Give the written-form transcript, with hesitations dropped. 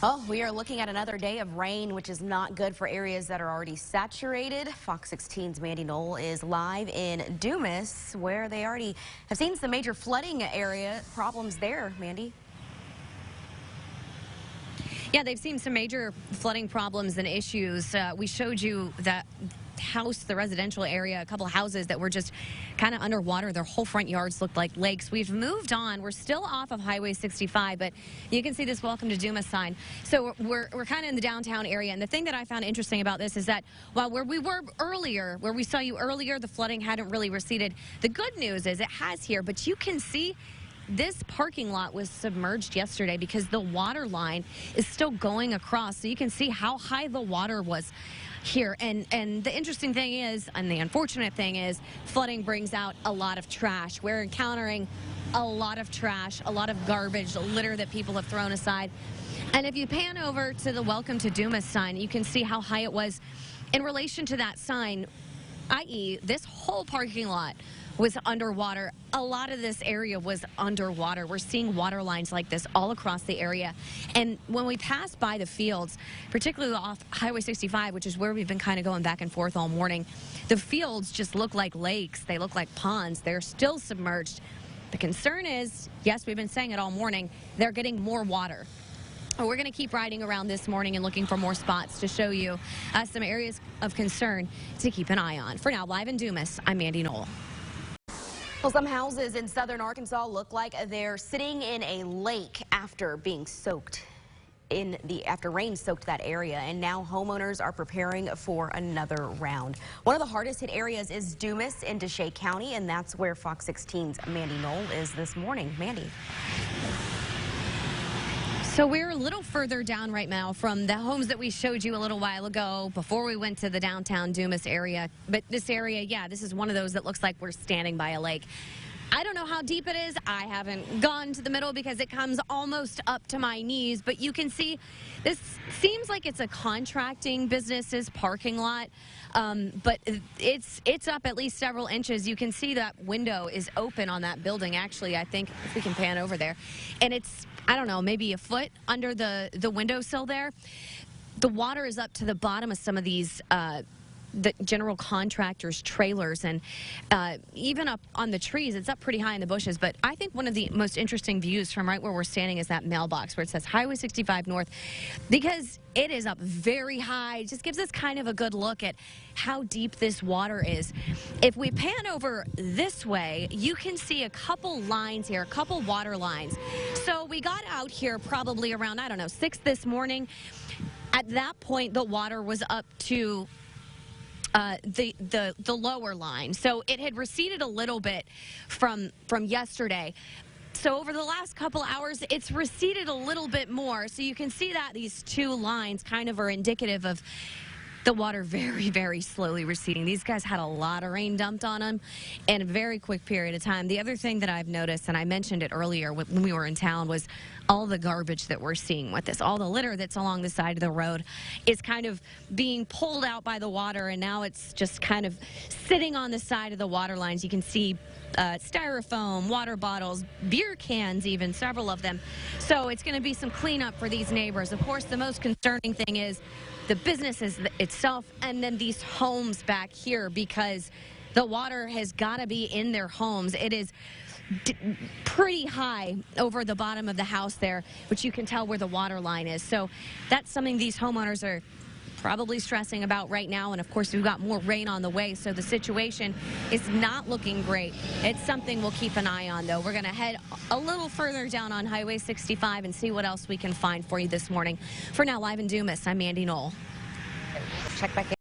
Oh, we are looking at another day of rain, which is not good for areas that are already saturated. Fox 16's Mandy Knoll is live in Dumas, where they already have seen some major flooding area problems there. Mandy? Yeah, they've seen some major flooding problems and issues. We showed you that house, the residential area, a couple of houses that were just kind of underwater. Their whole front yards looked like lakes. We've moved on. We're still off of Highway 65, but you can see this Welcome to Dumas sign. So we're kind of in the downtown area. And the thing that I found interesting about this is that while where we were earlier, where we saw you earlier, the flooding hadn't really receded. The good news is it has here, but you can see this parking lot was submerged yesterday because the water line is still going across. So you can see how high the water was here. And the interesting thing is, and the unfortunate thing is, flooding brings out a lot of trash. We're encountering a lot of trash, a lot of garbage, litter that people have thrown aside. And if you pan over to the Welcome to Dumas sign, you can see how high it was in relation to that sign, i.e. this whole parking lot was underwater. A lot of this area was underwater. We're seeing water lines like this all across the area. And when we pass by the fields, particularly off Highway 65, which is where we've been kind of going back and forth all morning, the fields just look like lakes. They look like ponds. They're still submerged. The concern is, yes, we've been saying it all morning, they're getting more water. We're going to keep riding around this morning and looking for more spots to show you some areas of concern to keep an eye on. For now, live in Dumas, I'm Mandy Knoll. Well, some houses in southern Arkansas look like they're sitting in a lake after being soaked after rain soaked that area, and now homeowners are preparing for another round. One of the hardest hit areas is Dumas in Desha County, and that's where Fox 16's Mandy Knoll is this morning. Mandy. So we're a little further down right now from the homes that we showed you a little while ago before we went to the downtown Dumas area. But this area, yeah, this is one of those that looks like we're standing by a lake. I don't know how deep it is. I haven't gone to the middle because it comes almost up to my knees. But you can see this seems like it's a contracting business's parking lot. But it's up at least several inches. You can see that window is open on that building. Actually, I think if we can pan over there. And it's, I don't know, maybe a foot under the windowsill there. The water is up to the bottom of some of these the general contractors' trailers, and even up on the trees. It's up pretty high in the bushes, but I think one of the most interesting views from right where we're standing is that mailbox where it says Highway 65 North, because it is up very high. It just gives us kind of a good look at how deep this water is. If we pan over this way, you can see a couple lines here, a couple water lines. So we got out here probably around, I don't know, 6 this morning. At that point, the water was up to the lower line. So it had receded a little bit from yesterday. So over the last couple hours, it's receded a little bit more. So you can see that these two lines kind of are indicative of the water very, very slowly receding. These guys had a lot of rain dumped on them in a very quick period of time. The other thing that I've noticed, and I mentioned it earlier when we were in town, was all the garbage that we're seeing with this. All the litter that's along the side of the road is kind of being pulled out by the water, and now it's just kind of sitting on the side of the water lines. You can see styrofoam, water bottles, beer cans even, several of them. So it's going to be some cleanup for these neighbors. Of course, the most concerning thing is the businesses itself and then these homes back here, because the water has got to be in their homes. It is pretty high over the bottom of the house there, which you can tell where the water line is. So that's something these homeowners are probably stressing about right now. And of course, we've got more rain on the way, so the situation is not looking great. It's something we'll keep an eye on, though. We're going to head a little further down on Highway 65 and see what else we can find for you this morning. For now, live in Dumas, I'm Mandy Knoll. Check back in.